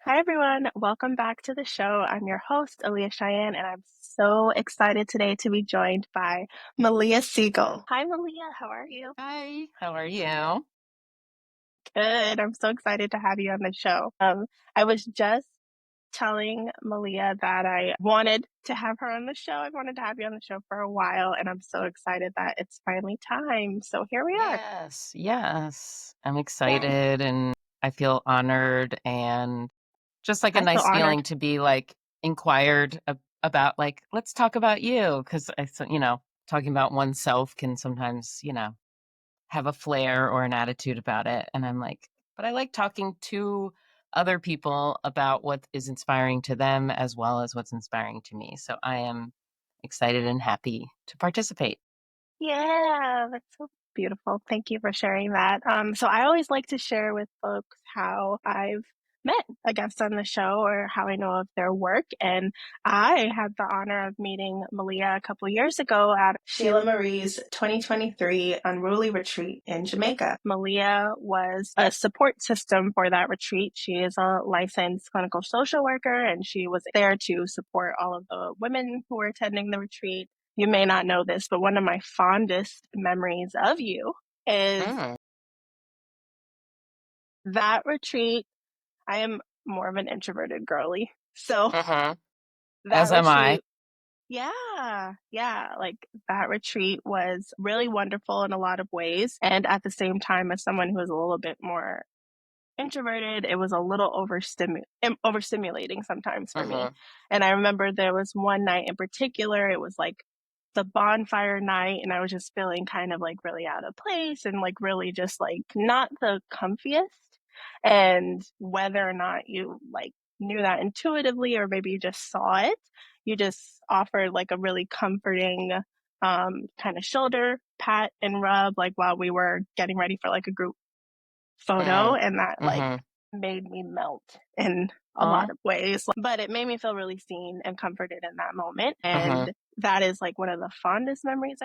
Hi, everyone. Welcome back to the show. I'm your host, Aaliyah Cheyenne, and I'm so excited today to be joined by Malia Segal. Hi, Malia. How are you? Hi, how are you? Good. I'm so excited to have you on the show. I was just telling Malia that I wanted to have her on the show. I wanted to have you on the show for a while, and I'm so excited that it's finally time. So here we are. Yes. I'm Yay. excited and I feel honored and just like a I feel nice honored. feeling to be like inquired about like let's talk about you because talking about oneself can sometimes have a flair or an attitude about it, and I'm like, but I like talking to other people about what is inspiring to them as well as what's inspiring to me. So I am excited and happy to participate. Yeah, that's so beautiful. Thank you for sharing that. So I always like to share with folks how I've met a guest on the show or how I know of their work. And I had the honor of meeting Malia a couple years ago at Sheila Marie's 2023 Unruly Retreat in Jamaica. Malia was a support system for that retreat. She is a licensed clinical social worker, and she was there to support all of the women who were attending the retreat. You may not know this, but one of my fondest memories of you is Mm. that retreat. I am more of an introverted girly. So Mm-hmm. that As am I. retreat, yeah, like that retreat was really wonderful in a lot of ways. And at the same time, as someone who is a little bit more introverted, it was a little overstimulating sometimes for me. Mm-hmm. And I remember there was one night in particular, it was like the bonfire night, and I was just feeling kind of like really out of place and like really just like not the comfiest. And whether or not you like knew that intuitively or maybe you just saw it, you just offered like a really comforting kind of shoulder pat and rub like while we were getting ready for like a group photo, Mm. and that like Mm-hmm. made me melt in a lot Aw. of ways, but it made me feel really seen and comforted in that moment. Mm-hmm. And that is like one of the fondest memories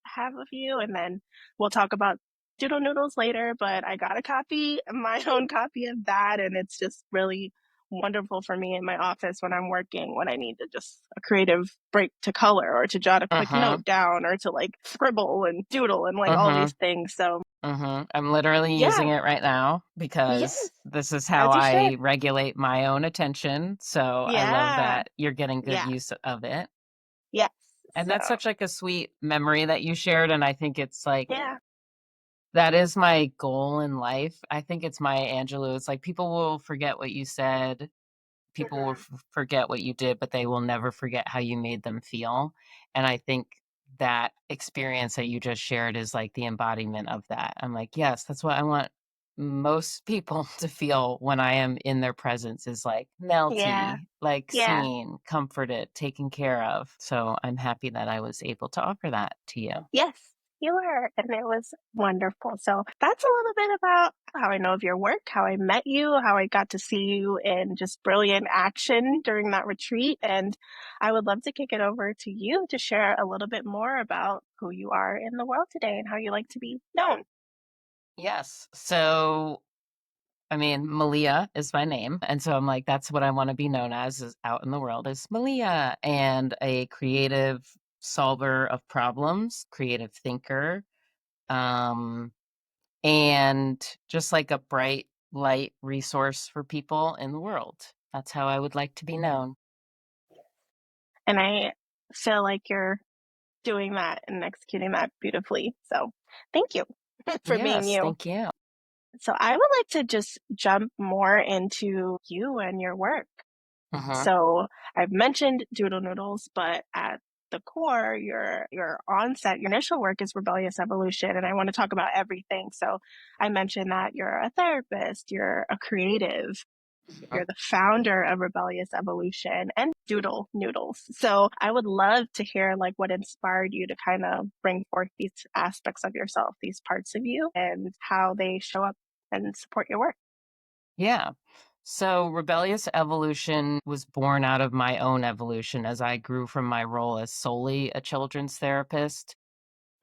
have of you. And then we'll talk about Doodle Noodles later, but I got a copy, my own copy of that, and it's just really wonderful for me in my office when I'm working, when I need to just a creative break to color or to jot a quick Mm-hmm. note down or to like scribble and doodle and like all Mm-hmm. these things. So Mm-hmm. I'm literally yeah, using it right now yes, because this is how as you should. I regulate my own attention. So I love Yeah. that you're getting good Yeah. use of it. Yes. And So, that's such like a sweet memory that you shared. And I think it's like yeah. that is my goal in life. I think it's Maya Angelou. It's like people will forget what you said, people will Mhm. forget what you did, but they will never forget how you made them feel. And I think that experience that you just shared is like the embodiment of that. I'm like, yes, that's what I want most people to feel when I am in their presence is like Yeah. melty, like Yeah. seen, comforted, taken care of. So I'm happy that I was able to offer that to you. Yes, you were. And it was wonderful. So that's a little bit about how I know of your work, how I met you, how I got to see you in just brilliant action during that retreat. And I would love to kick it over to you to share a little bit more about who you are in the world today and how you like to be known. Yes. So I mean, Malia is my name. And so I'm like, that's what I want to be known as is out in the world is Malia and a creative solver of problems, creative thinker, um, and just like a bright light resource for people in the world. That's how I would like to be known. And I feel like you're doing that and executing that beautifully. So thank you for being Yes, you. thank you. So I would like to just jump more into you and your work. Uh-huh. So I've mentioned Doodle Noodles, but at the core, your onset, your initial work is Rebellious Evolution, and I want to talk about everything. So I mentioned that you're a therapist, you're a creative, Uh-huh. you're the founder of Rebellious Evolution and Doodle Noodles. So I would love to hear like what inspired you to kind of bring forth these aspects of yourself, these parts of you, and how they show up and support your work. Yeah. So, Rebellious Evolution was born out of my own evolution as I grew from my role as solely a children's therapist.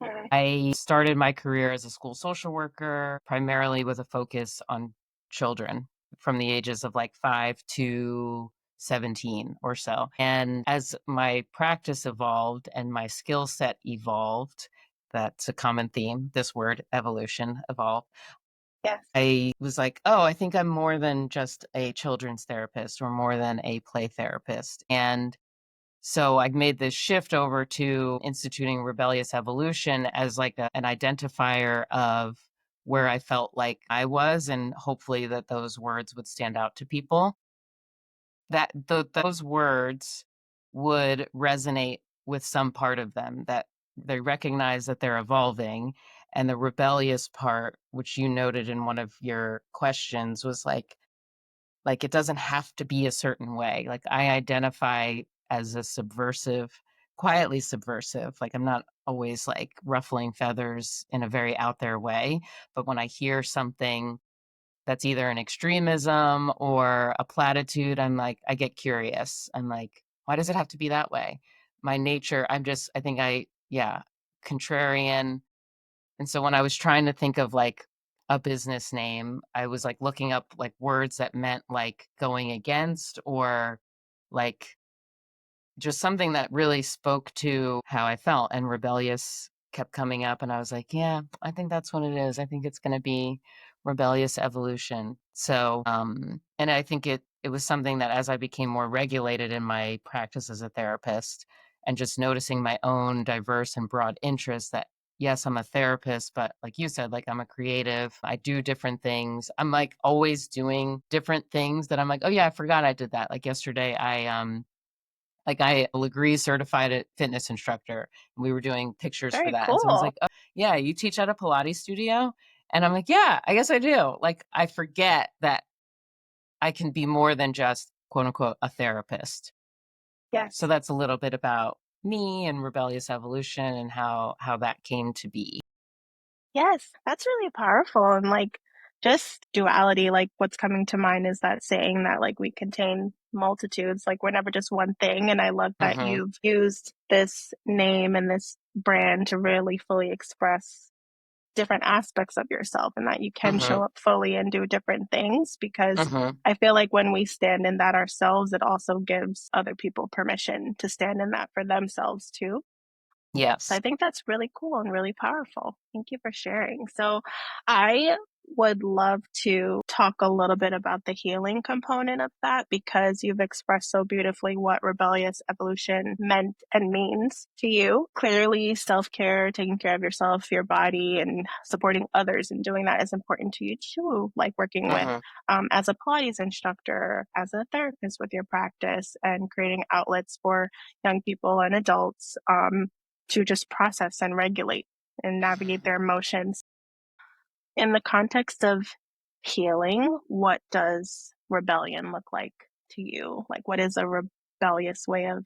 Mhm. I started my career as a school social worker, primarily with a focus on children, from the ages of like 5 to 17 or so. And as my practice evolved and my skill set evolved, that's a common theme, this word, evolution, evolve. Yes. I was like, oh, I think I'm more than just a children's therapist or more than a play therapist. And so I made this shift over to instituting rebellious evolution as like an identifier of where I felt like I was, and hopefully that those words would stand out to people. That those words would resonate with some part of them, that they recognize that they're evolving. And the rebellious part, which you noted in one of your questions, was like it doesn't have to be a certain way. Like I identify as a subversive, quietly subversive. Like I'm not always like ruffling feathers in a very out there way, but when I hear something that's either an extremism or a platitude, I'm like, I get curious. I'm like, why does it have to be that way? My nature, I think yeah, contrarian. And so when I was trying to think of like a business name, I was like looking up like words that meant like going against or like just something that really spoke to how I felt. And rebellious kept coming up. And I was like, yeah, I think that's what it is. I think it's going to be rebellious evolution. So, and I think it was something that as I became more regulated in my practice as a therapist and just noticing my own diverse and broad interests, that yes, I'm a therapist, but like you said, like I'm a creative, I do different things. I'm like always doing different things that I'm like, oh yeah, I forgot I did that. Like yesterday, I agree certified fitness instructor. And we were doing pictures for Very that. And someone's cool. like, oh, yeah, you teach at a Pilates studio? And I'm like, yeah, I guess I do. Like, I forget that I can be more than just quote unquote a therapist. So Yes. that's a little bit about me and rebellious evolution and how that came to be. Yes, that's really powerful. And like just duality, like what's coming to mind is that saying that like we contain multitudes, like we're never just one thing. And I love that Mm-hmm. you've used this name and this brand to really fully express different aspects of yourself and that you can Mm-hmm. show up fully and do different things because Mm-hmm. I feel like when we stand in that ourselves, it also gives other people permission to stand in that for themselves too. So I Yes. think that's really cool and really powerful. Thank you for sharing. So I would love to talk a little bit about the healing component of that because you've expressed so beautifully what rebellious evolution meant and means to you. Clearly, self care, taking care of yourself, your body, and supporting others and doing that is important to you too, like working with Mm-hmm. as a Pilates instructor, as a therapist with your practice, and creating outlets for young people and adults. To just process and regulate and navigate their emotions. In the context of healing, what does rebellion look like to you? Like, what is a rebellious way of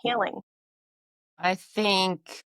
healing? I think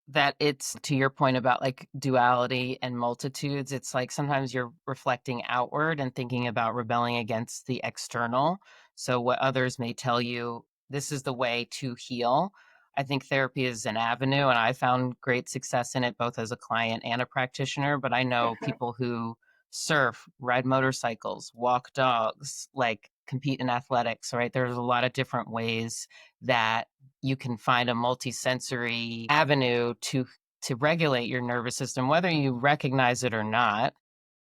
that it's to your point about like duality and multitudes, it's like sometimes you're reflecting outward and thinking about rebelling against the external. So what others may tell you, this is the way to heal. I think therapy is an avenue, and I found great success in it both as a client and a practitioner. But I know Mhm, people who surf, ride motorcycles, walk dogs, like compete in athletics, right? There's a lot of different ways that you can find a multisensory avenue to regulate your nervous system, whether you recognize it or not.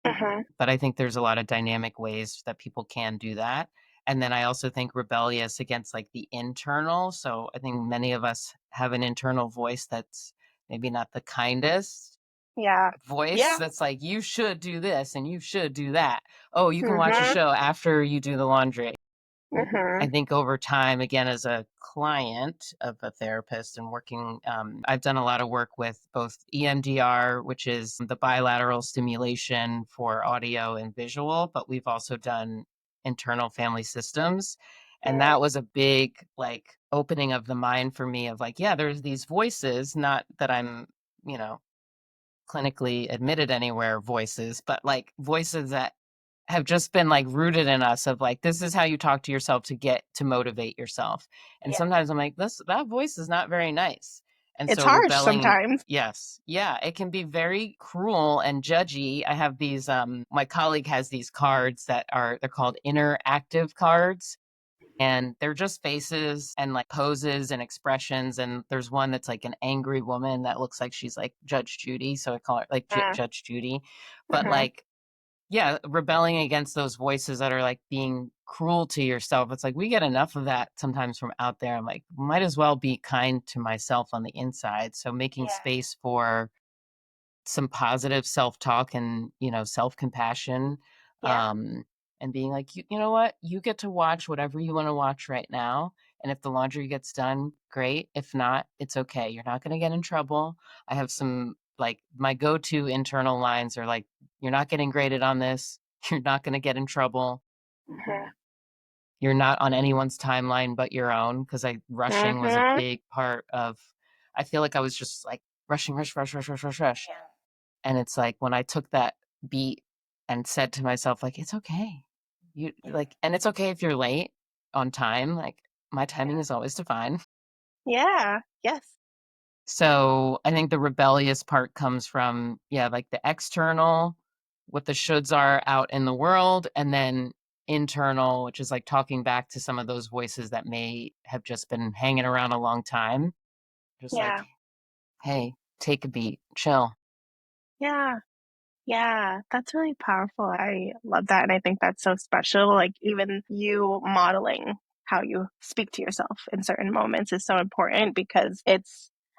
mhm. But I think there's a lot of dynamic ways that people can do that. And then I also think rebellious against like the internal. So I think many of us have an internal voice that's maybe not the kindest Yeah. voice, Yeah. that's like, you should do this and you should do that. Oh, you can watch a Mhm. show after you do the laundry. I Mhm. think over time, again, as a client of a therapist and working, I've done a lot of work with both EMDR, which is the bilateral stimulation for audio and visual, but we've also done internal family systems. And Yeah. that was a big, like, opening of the mind for me of like, yeah, there's these voices, not that I'm, you know, clinically admitted anywhere voices, but like voices that have just been like rooted in us of like, this is how you talk to yourself to get to motivate yourself. And Yeah. sometimes I'm like, that voice is not very nice. And It's so harsh rebelling, sometimes. yes, yeah, it can be very cruel and judgy. I have these, my colleague has these cards that are, they're called interactive cards. And they're just faces and like poses and expressions. And there's one that's like an angry woman that looks like she's like Judge Judy. So I call her like Judge Judy. But Mm-hmm. like, yeah, rebelling against those voices that are like being cruel to yourself. It's like we get enough of that sometimes from out there. I'm like, might as well be kind to myself on the inside. So making Yeah. space for some positive self-talk and, self-compassion, Yeah. and being like, you know what? You get to watch whatever you want to watch right now. And if the laundry gets done, great. If not, it's okay. You're not going to get in trouble. I have some like my go-to internal lines are like, you're not getting graded on this. You're not going to get in trouble. Mm-hmm. You're not on anyone's timeline but your own. Cause rushing was a Mm-hmm. big part of, I feel like I was just like rushing, rush, rush, rush, rush, rush, rush. And it's like when I took that beat and said to myself, like, it's okay. You like, and it's okay if you're late on time. Like, my timing is always divine. Yeah. Yes. So I think the rebellious part comes from, yeah, like the external, what the shoulds are out in the world, and then internal, which is like talking back to some of those voices that may have just been hanging around a long time. Just like, Yeah. hey, take a beat, chill. Yeah. Yeah, that's really powerful. I love that. And I think that's so special. Like, even you modeling how you speak to yourself in certain moments is so important because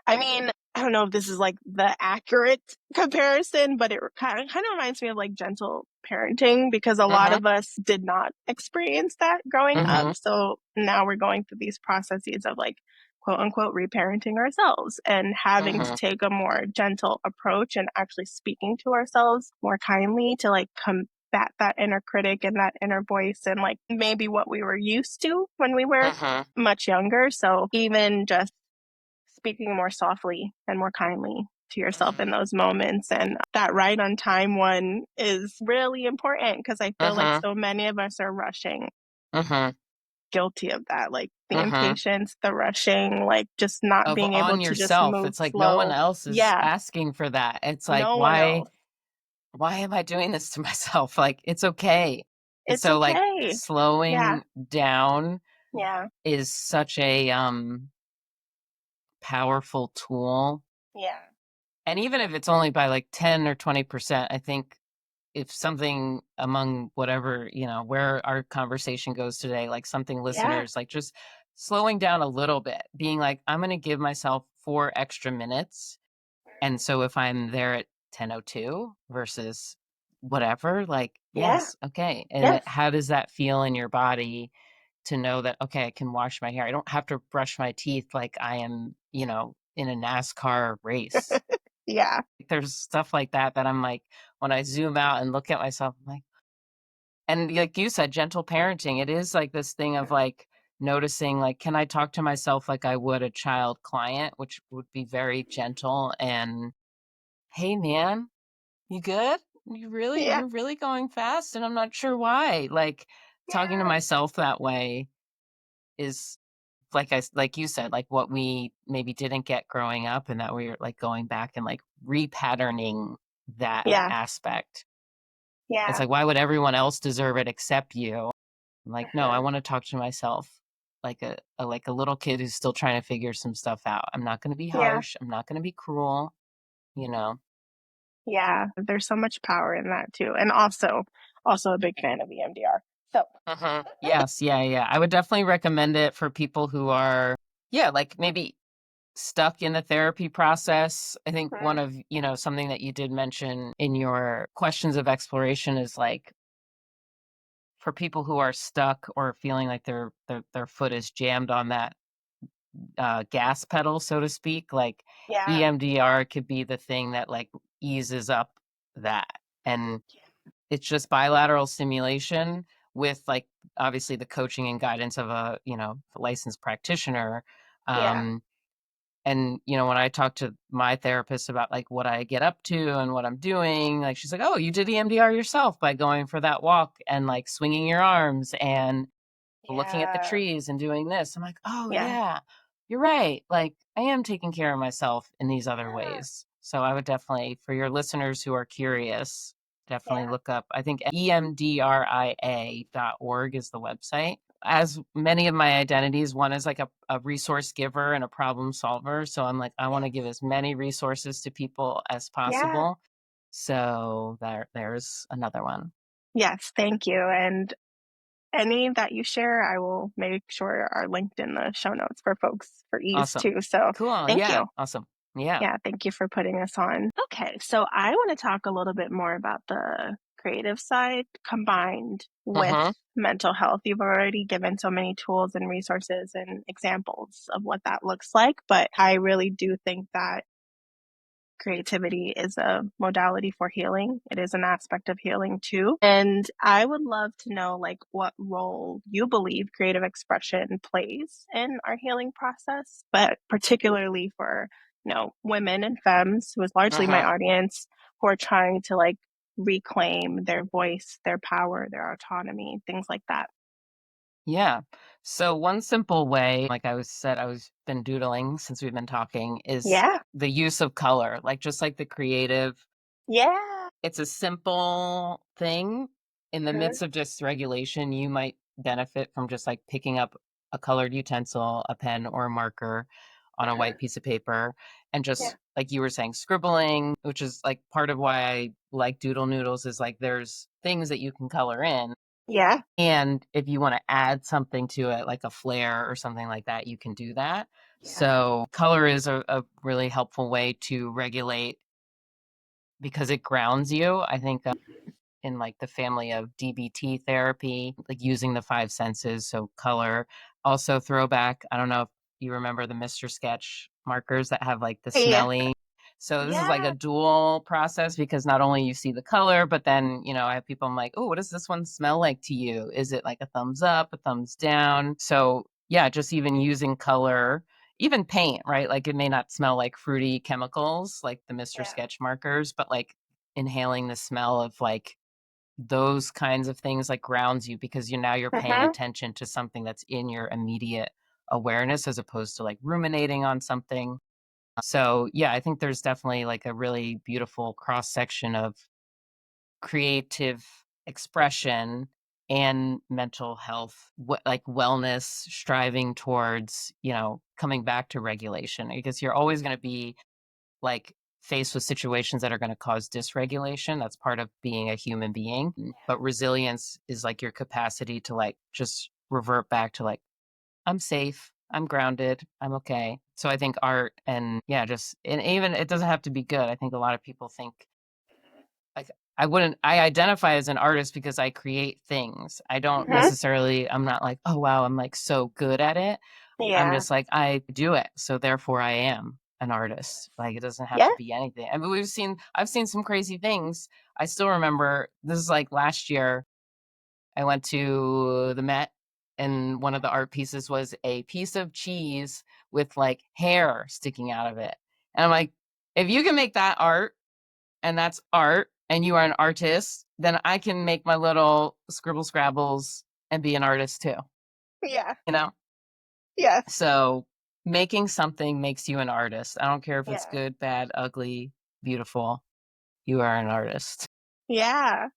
I mean, I don't know if this is like the accurate comparison, but it kind of reminds me of like gentle parenting because a lot Mm-hmm. of us did not experience that growing up. Mm-hmm. So now we're going through these processes of like, quote unquote, reparenting ourselves and having to Mm-hmm. take a more gentle approach and actually speaking to ourselves more kindly to like combat that inner critic and that inner voice and like maybe what we were used to when we were Mm-hmm. much younger. So even just speaking more softly and more kindly to yourself in those moments. And that right on time one is really important because I feel like Mm-hmm. so many of us are rushing, Mm-hmm. guilty of that, like the Mm-hmm. impatience, the rushing, like just not Of being able on to just yourself. move It's like no one slow. else is Yeah, asking for that. It's like, no one else. why am I doing this to myself? Like, it's okay. And It's so like okay. Yeah, slowing down yeah, is such a powerful tool. yeah, And even if it's only by like 10 or 20%, I think if something among whatever, where our conversation goes today, like something yeah, listeners, like just slowing down a little bit, being like, I'm going to give myself 4 extra minutes. And so if I'm there at 10:02 versus whatever, like, yeah, yes, okay. And yes, how does that feel in your body to know that, okay, I can wash my hair? I don't have to brush my teeth like I am, in a NASCAR race. yeah, There's stuff like that that I'm like, when I zoom out and look at myself, I'm like, and like you said, gentle parenting, it is like this thing of like noticing, like, can I talk to myself like I would a child client, which would be very gentle and, hey, man, you good? yeah, You're really going fast, and I'm not sure why. Like talking to yeah, myself that way is like you said, like what we maybe didn't get growing up, and that we're like going back and like repatterning that yeah, aspect. It's yeah, like, why would everyone else deserve it except you? I'm like, no, I mhm, want to talk to myself like a little kid who's still trying to figure some stuff out. I'm not going to be yeah, harsh. I'm not going to be cruel. You know. yeah. There's so much power in that too. And also a big fan of EMDR. So, Yes, yeah, yeah. I would definitely recommend it for people who are, yeah, like maybe stuck in the therapy process. I think one mhm, of, something that you did mention in your questions of exploration is like for people who are stuck or feeling like their foot is jammed on that gas pedal, so to speak, like yeah, EMDR could be the thing that like eases up that. And it's just bilateral stimulation with like obviously the coaching and guidance of a, licensed practitioner. yeah, Um, and when I talk to my therapist about like what I get up to and what I'm doing, like she's like, "Oh, you did EMDR yourself by going for that walk and like swinging your arms and looking at the yeah, trees and doing this." I'm like, "Oh, yeah, yeah." you're right. Like, I am taking care of myself in these other Yeah. ways. So I would definitely, for your listeners who are curious, definitely Yeah. look up, I think emdria.org is the website. As many of my identities, one is like a resource giver and a problem solver. So I'm like, I want to give as many resources to people as Yeah. possible. So there's another one. Yes, thank you. And any that you share, I will make sure are linked in the show notes for folks for ease Awesome. too. So Cool. thank Yeah. you. Awesome. Yeah. Yeah, thank you for putting us on. Okay, so I want to talk a little bit more about the creative side combined with Mm-hmm. mental health. You've already given so many tools and resources and examples of what that looks like, but I really do think that creativity is a modality for healing. It is an aspect of healing too. And I would love to know like what role you believe creative expression plays in our healing process, but particularly for, women and femmes, who is largely my Mm-hmm. audience, who are trying to like reclaim their voice, their power, their autonomy, things like that. Yeah. So one simple way, like I was said, I was been doodling since we've been talking, is Yeah. the use of color. Like just like the creative, Yeah. it's a simple thing. In the Mhm. midst of just regulation, you might benefit from just like picking up a colored utensil, a pen or a marker on a Uh-huh. white piece of paper and Yeah. just like you were saying, scribbling, which is like part of why I like Doodle Noodles is like there's things that you can color in. Yeah. And if you want to add something to it, like a flare or something like that, you can do that. Yeah. So, color is a really helpful way to regulate because it grounds you. I think in like the family of DBT therapy, like using the five senses. So color, also throwback. I don't know if you remember the Mr. Sketch markers that have like the Yeah. smelly. So this is like a Yeah. dual process because not only you see the color, but then, I have people I'm like, oh, what does this one smell like to you? Is it like a thumbs up, a thumbs down? So yeah, just even using color, even paint, right? Like it may not smell like fruity chemicals like the Mr. Yeah. Sketch markers, but like inhaling the smell of like those kinds of things like grounds you because you're paying Uh-huh. attention to something that's in your immediate awareness as opposed to like ruminating on something. So yeah, I think there's definitely like a really beautiful cross section of creative expression and mental health, like wellness, striving towards, coming back to regulation because you're always going to be like faced with situations that are going to cause dysregulation. That's part of being a human being. But resilience is like your capacity to like just revert back to like, I'm safe, I'm grounded, I'm okay. So I think art and yeah, just and even it doesn't have to be good. I think a lot of people think like I identify as an artist because I create things. I don't Uh-huh. necessarily I'm not like, oh wow, I'm like so good at it. I'm Yeah. just like, I do it. So therefore I am an artist. Like it doesn't have Yeah. to be anything. I mean, I've seen some crazy things. I still remember this is like last year. I went to the Met and one of the art pieces was a piece of cheese with like hair sticking out of it. And I'm like, if you can make that art and that's art and you are an artist, then I can make my little scribble scrabbles and be an artist too, Yeah. you know? Yes. So making something makes you an artist. I don't care if it's Yeah. good, bad, ugly, beautiful. You are an artist. Yeah.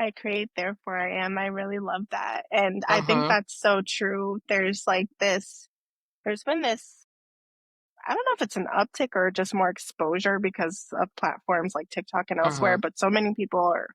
I create, therefore I am. I really love that. And I think Mm-hmm. that's so true. There's been this, I don't know if it's an uptick or just more exposure because of platforms like TikTok and elsewhere, Mm-hmm. but so many people are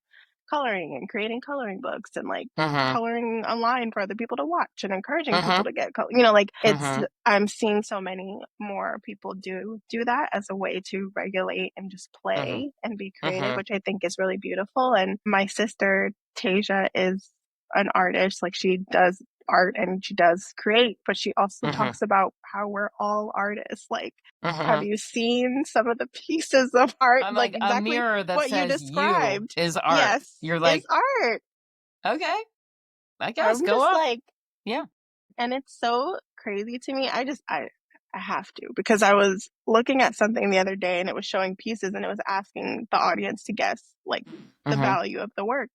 coloring and creating coloring books and like Mm-hmm. coloring online for other people to watch and encouraging people Mm-hmm. to get color. You know, like it's Mm-hmm. I'm seeing so many more people do that as a way to regulate and just Mm-hmm. play and be creative, Mm-hmm. which I think is really beautiful. And my sister Tasia is an artist, like she does art and she does create, but she also Mm-hmm. talks about how we're all artists. Like, have Mm-hmm. you seen some of the pieces of art? I'm Like like a exactly mirror that what you says you described. is art. Yes, You're is like, art. okay, I guess I'm go just off. like, Yeah. and it's so crazy to me. I have to because I was looking at something the other day and it was showing pieces and it was asking the audience to guess like the Mm-hmm. value of the work.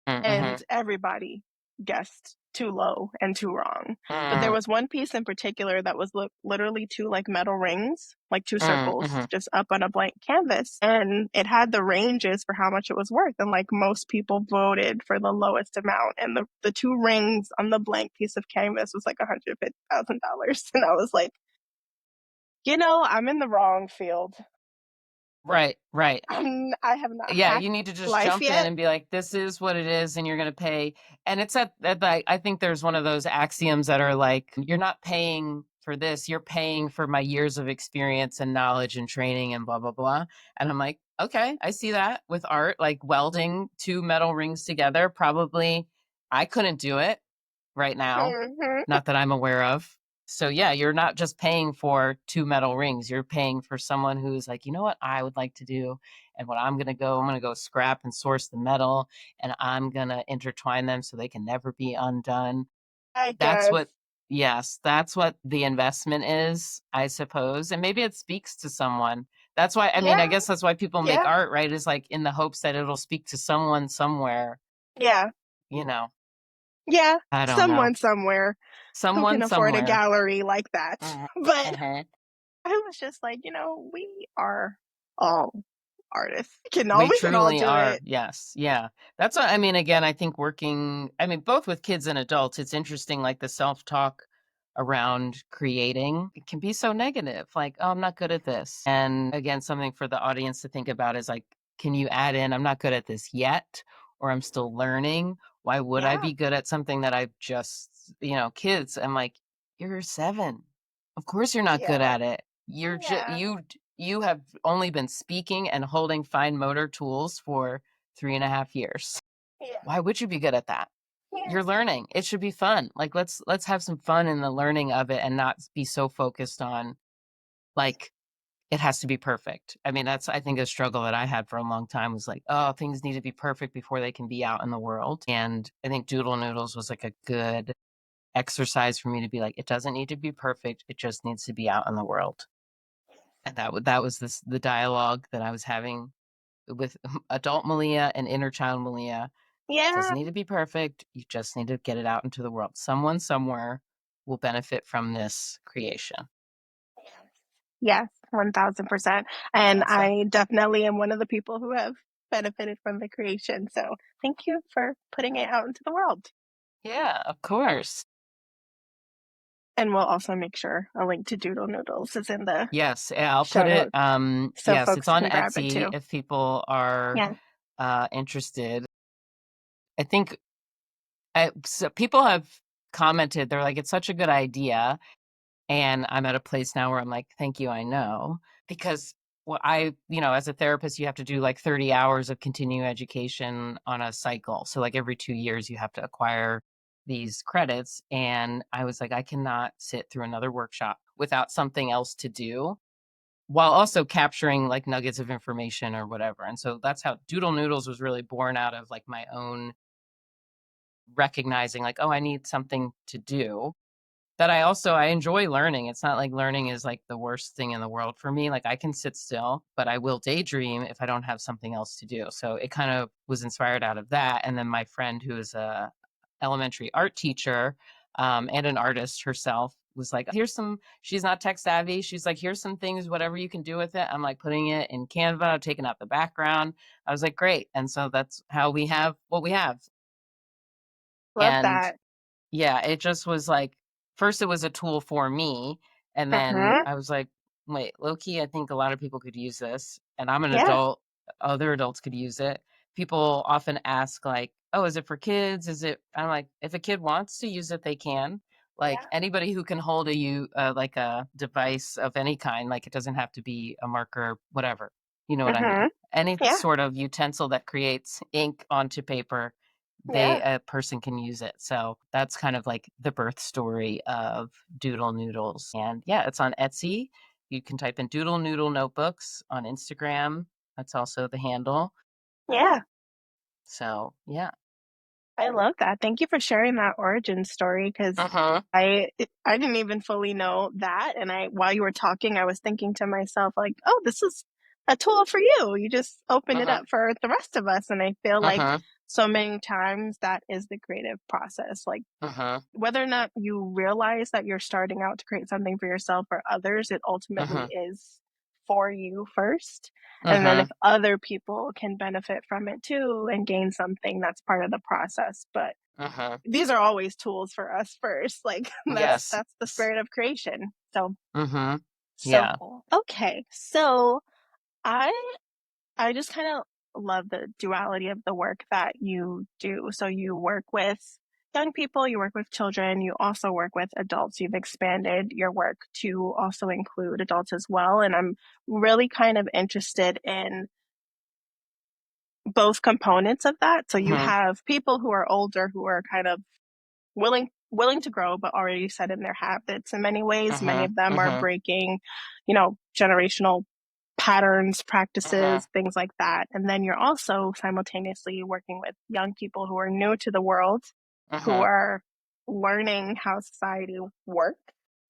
And Mm-hmm. everybody guessed too low and too wrong. But there Mm, was one piece in particular that was literally two like metal rings, like two circles, mm-hmm. just up on a blank canvas. And it had the ranges for how much it was worth. And like most people voted for the lowest amount. And the two rings on the blank piece of canvas was like $150,000. And I was like, I'm in the wrong field. Right, right. I have not Yeah, you hacked need to just life jump in yet. and be like, this is what it is, and you're going to pay. And it's at like, I think there's one of those axioms that are like, you're not paying for this, you're paying for my years of experience and knowledge and training and blah, blah, blah. And I'm like, okay, I see that with art, like welding two metal rings together. Probably I couldn't do it right now, Mm-hmm. not that I'm aware of. So yeah, you're not just paying for two metal rings. You're paying for someone who's like, you know what I would like to do, and what I'm gonna go scrap and source the metal, and I'm gonna intertwine them so they can never be undone. I That's guess. what, yes, that's what the investment is, I suppose. And maybe it speaks to someone. That's why, I mean, I Yeah, guess that's why people make yeah, art, right? Is like in the hopes that it'll speak to someone somewhere, yeah, you know. yeah. I don't know. Someone somewhere who can Someone afford a somewhere. gallery like that. Mhm. But Mhm. I was just like, we are all artists. We We can all truly do are. it. Yes. Yeah. That's what I mean. Again, I think working, I mean, both with kids and adults, it's interesting, like the self talk around creating. It can be so negative, like, oh, I'm not good at this. And again, something for the audience to think about is like, can you add in, I'm not good at this yet, or I'm still learning? Why would I Yeah, be good at something that I just, kids? I'm like, you're 7. Of course you're not good yeah, at it. You're just, yeah, you have only been speaking and holding fine motor tools for 3.5 years. yeah, Why would you be good at that? yeah, You're learning. It should be fun. Like let's have some fun in the learning of it and not be so focused on like it has to be perfect. I mean, that's I think a struggle that I had for a long time was like, oh, things need to be perfect before they can be out in the world. And I think Doodle Noodles was like a good exercise for me to be like, it doesn't need to be perfect. It just needs to be out in the world. And that was the dialogue that I was having with adult Malia and inner child Malia. Doesn't yeah. need to be perfect. You just need to get it out into the world. Someone somewhere will benefit from this creation. Yes, 1000%. And Awesome. I definitely am one of the people who have benefited from the creation. So thank you for putting it out into the world. Yeah, of course. And we'll also make sure a link to Doodle Noodles is in the Yes, yeah, I'll put show it. notes so Yes, it's folks on can grab it Etsy too. if people are Yeah. interested. I think so people have commented. They're like, it's such a good idea. And I'm at a place now where I'm like, thank you, I know. Because well, as a therapist, you have to do like 30 hours of continuing education on a cycle. So like every 2 years, you have to acquire these credits. And I was like, I cannot sit through another workshop without something else to do while also capturing like nuggets of information or whatever. And so that's how Doodle Noodles was really born out of like my own recognizing like, oh, I need something to do that I enjoy learning. It's not like learning is like the worst thing in the world for me. Like I can sit still, but I will daydream if I don't have something else to do. So it kind of was inspired out of that. And then my friend who is a elementary art teacher and an artist herself was like, here's some, she's not tech savvy. She's like, here's some things, whatever you can do with it. I'm like putting it in Canva, taking out the background. I was like, great. And so that's how we have what we have. Love And that. yeah, it just was like first it was a tool for me, and then Uh-huh. I was like, wait, low key, I think a lot of people could use this, and I'm an Yeah. adult, other adults could use it. People often ask like, oh, is it for kids? Is it I'm like, if a kid wants to use it, they can. Like Yeah. anybody who can hold like a device of any kind, like it doesn't have to be a marker, whatever. You know what I mean? Uh-huh. Any Yeah. sort of utensil that creates ink onto paper Yeah. a person can use it. So that's kind of like the birth story of Doodle Noodles. And yeah, it's on Etsy. You can type in Doodle Noodle Notebooks on Instagram. That's also the handle. Yeah. So yeah. I love that. Thank you for sharing that origin story because Uh-huh. I didn't even fully know that. And while you were talking, I was thinking to myself, like, oh, this is a tool for you. You just open it Uh-huh. up for the rest of us. And I feel like Uh-huh. so many times that is the creative process. Like Mhm. whether or not you realize that you're starting out to create something for yourself or others, it ultimately Mhm. is for you first. And then if Mhm. other people can benefit from it too and gain something, that's part of the process. But Mhm. these are always tools for us first. Like Yes. that's the spirit of creation. So Mhm. so Yeah. cool. Okay. So I I just kind of love the duality of the work that you do. So you work with young people, you work with children, you also work with adults. You've expanded your work to also include adults as well. And I'm really kind of interested in both components of that. So you Mhm. have people who are older who are kind of willing to grow but already set in their habits in many ways. Many Mhm. of them are Mhm. breaking, generational patterns, Mhm. practices, things like that. And then you're also simultaneously working with young people who are new to the world, who Mhm. are learning how society works,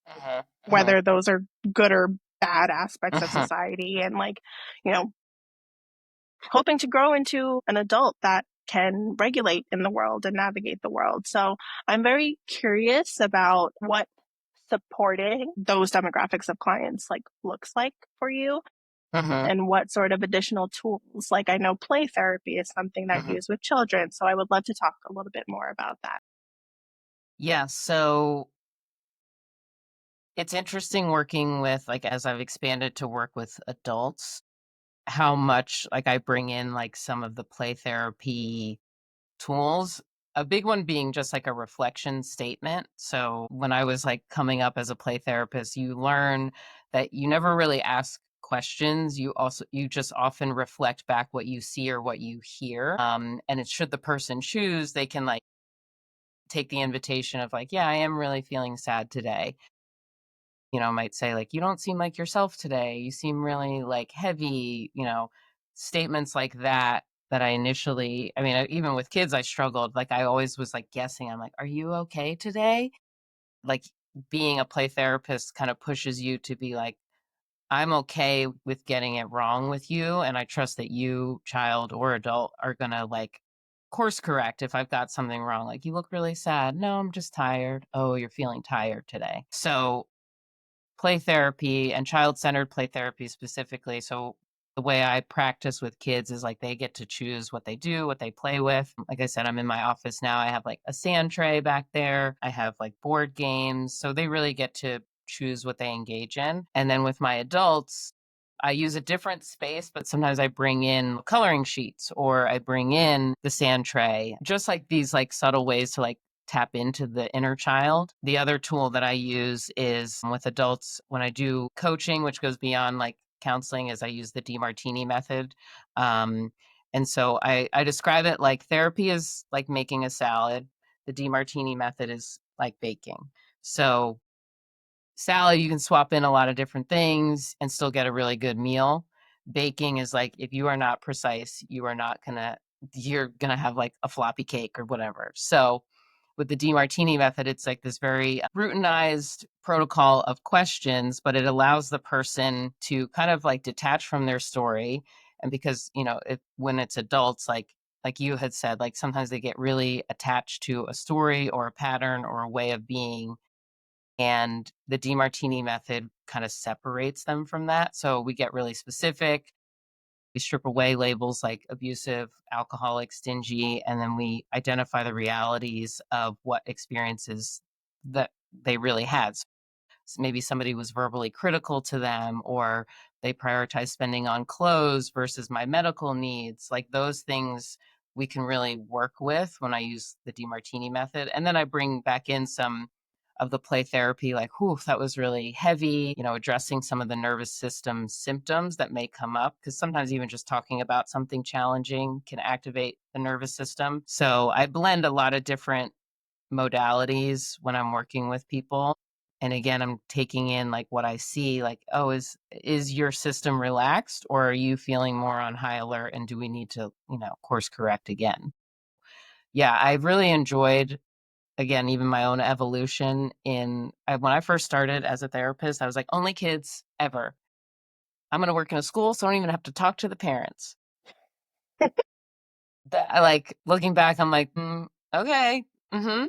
Mhm. Mhm. whether those are good or bad aspects of Mhm. society, and like, you know, hoping to grow into an adult that can regulate in the world and navigate the world. So I'm very curious about what supporting those demographics of clients like looks like for you, Mhm. and what sort of additional tools. Like I know play therapy is something that you Mhm. use with children, so I would love to talk a little bit more about that. Yeah, so it's interesting working with, like, as I've expanded to work with adults, how much, like, I bring in, like, some of the play therapy tools. A big one being just like a reflection statement. So when I was like coming up as a play therapist, you learn that you never really ask questions. You just often reflect back what you see or what you hear. And it should the person choose, they can like take the invitation of like, yeah, I am really feeling sad today. Might say like, you don't seem like yourself today. You seem really like heavy, statements like that. That I initially, I mean, even with kids, I struggled. Like, I always was like guessing. I'm like, are you okay today? Like, being a play therapist kind of pushes you to be like, I'm okay with getting it wrong with you. And I trust that you, child or adult, are going to like course correct if I've got something wrong. Like, you look really sad. No, I'm just tired. Oh, you're feeling tired today. So, play therapy and child-centered play therapy specifically. So the way I practice with kids is like they get to choose what they do, what they play with. Like I said, I'm in my office now. I have like a sand tray back there. I have like board games. So they really get to choose what they engage in. And then with my adults, I use a different space, but sometimes I bring in coloring sheets or I bring in the sand tray, just like these like subtle ways to like tap into the inner child. The other tool that I use is with adults when I do coaching, which goes beyond like counseling, is I use the DiMartini method. And so I describe it like therapy is like making a salad. The DiMartini method is like baking. So salad, you can swap in a lot of different things and still get a really good meal. Baking is like if you are not precise, you're gonna have like a floppy cake or whatever. So with the DiMartini method, it's like this very routinized protocol of questions, but it allows the person to kind of like detach from their story. And because, when it's adults, like you had said, like sometimes they get really attached to a story or a pattern or a way of being. And the DiMartini method kind of separates them from that. So we get really specific. We strip away labels like abusive, alcoholic, stingy, and then we identify the realities of what experiences that they really had. So maybe somebody was verbally critical to them, or they prioritize spending on clothes versus my medical needs. Like those things we can really work with when I use the DiMartini method. And then I bring back in some of the play therapy, like, whew, that was really heavy, addressing some of the nervous system symptoms that may come up. Because sometimes even just talking about something challenging can activate the nervous system. So I blend a lot of different modalities when I'm working with people. And again, I'm taking in like what I see, like, oh, is your system relaxed or are you feeling more on high alert and do we need to, course correct again? Yeah, I've really enjoyed again even my own evolution when I first started as a therapist, I was like, only kids ever. I'm going to work in a school so I don't even have to talk to the parents. I like looking back, I'm like, okay, mm-hmm.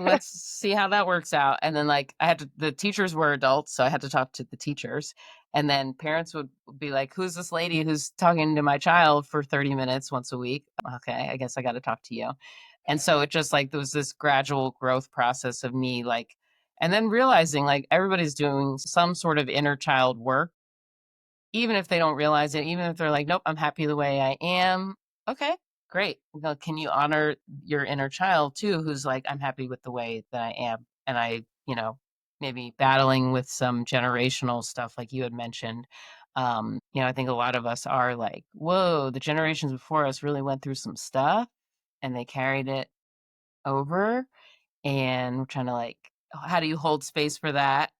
Let's see how that works out. And then like the teachers were adults, so I had to talk to the teachers. And then parents would be like, who's this lady who's talking to my child for 30 minutes once a week? Okay, I guess I got to talk to you. And so it just like there was this gradual growth process of me like, and then realizing like everybody's doing some sort of inner child work, even if they don't realize it, even if they're like, nope, I'm happy the way I am. Okay, great. Well, can you honor your inner child too, who's like, I'm happy with the way that I am? And maybe battling with some generational stuff like you had mentioned. I think a lot of us are like, whoa, the generations before us really went through some stuff and they carried it over. And we're trying to like, how do you hold space for that?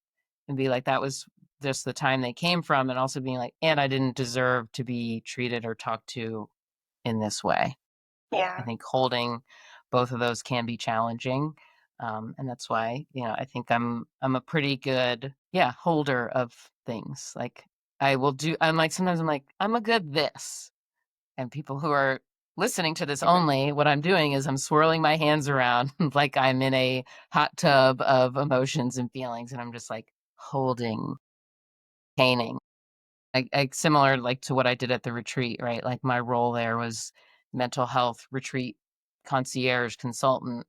And be like, that was just the time they came from, and also being like, and I didn't deserve to be treated or talked to in this way. I Yeah. think holding both of those can be challenging. And that's why, I think I'm a pretty good, yeah, holder of things. Like I'm like, sometimes I'm like, I'm a good this. And people who are listening to this only, what I'm doing is I'm swirling my hands around like I'm in a hot tub of emotions and feelings. And I'm just like holding, painting. Similar like to what I did at the retreat, right? Like my role there was mental health retreat concierge consultant.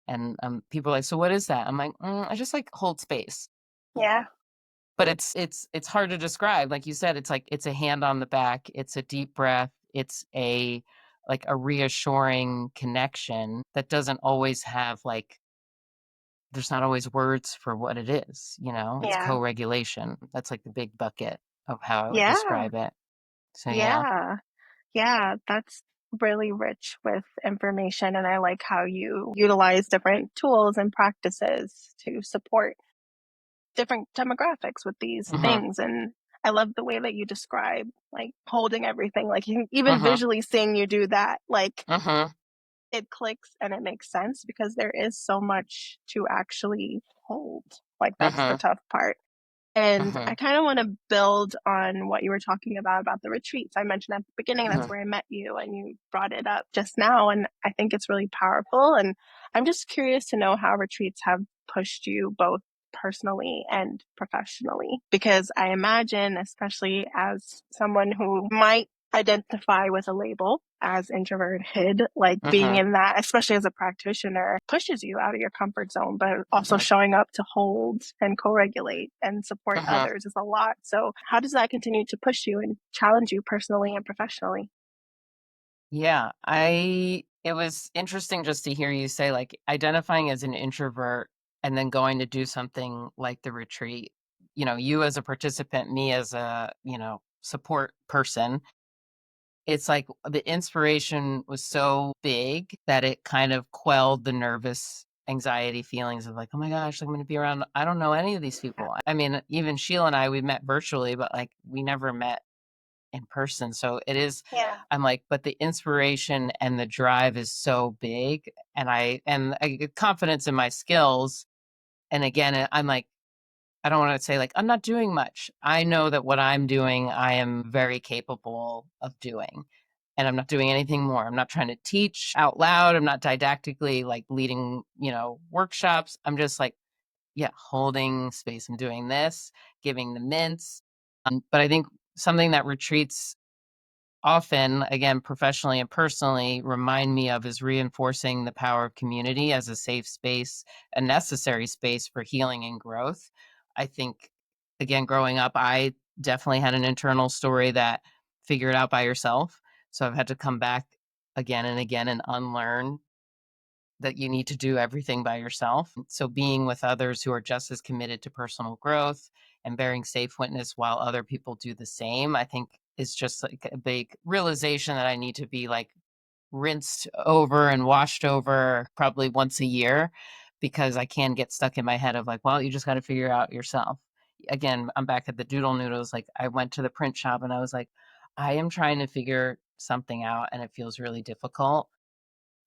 And people are like, so what is that? I'm like, I just like hold space. Yeah. But it's hard to describe. Like you said, it's like it's a hand on the back, it's a deep breath, it's a like a reassuring connection that doesn't always have like there's not always words for what it is, it's Yeah. co-regulation. That's like the big bucket of how I would Yeah. describe it. So yeah. Yeah. Yeah. That's really rich with information. And I like how you utilize different tools and practices to support different demographics with these Mhm. things. And I love the way that you describe like holding everything, like even Mhm. visually seeing you do that, like Mhm. it clicks and it makes sense because there is so much to actually hold. Like that's the Mhm. tough part. And I Mhm. kind of want to build on what you were talking about the retreats. I mentioned at the beginning that's Mhm. where I met you and you brought it up just now. And I think it's really powerful. And I'm just curious to know how retreats have pushed you both personally and professionally. Because I imagine, especially as someone who might identify with a label as introverted, like being Mhm. in that, especially as a practitioner, pushes you out of your comfort zone, but also Mhm. showing up to hold and co regulate and support Mhm. others is a lot. So, how does that continue to push you and challenge you personally and professionally? Yeah, it was interesting just to hear you say like identifying as an introvert and then going to do something like the retreat. You as a participant, me as a, support person. It's like the inspiration was so big that it kind of quelled the nervous anxiety feelings of like, oh my gosh, I'm going to be around. I don't know any of these people. I mean, even Sheila and I, we met virtually, but like we never met in person. So it is, Yeah. I'm like, but the inspiration and the drive is so big. And I get confidence in my skills. And again, I'm like, I don't want to say like, I'm not doing much. I know that what I'm doing, I am very capable of doing. And I'm not doing anything more. I'm not trying to teach out loud. I'm not didactically like leading, workshops. I'm just like, yeah, holding space. I'm doing this, giving the mints. But I think something that retreats often, again, professionally and personally, remind me of is reinforcing the power of community as a safe space, a necessary space for healing and growth. I think, again, growing up, I definitely had an internal story that figure it out by yourself. So I've had to come back again and again and unlearn that you need to do everything by yourself. So being with others who are just as committed to personal growth and bearing safe witness while other people do the same, I think is just like a big realization that I need to be like rinsed over and washed over probably once a year because I can get stuck in my head of like, well, you just got to figure out yourself. Again, I'm back at the Doodle Noodles. Like I went to the print shop and I was like, I am trying to figure something out and it feels really difficult.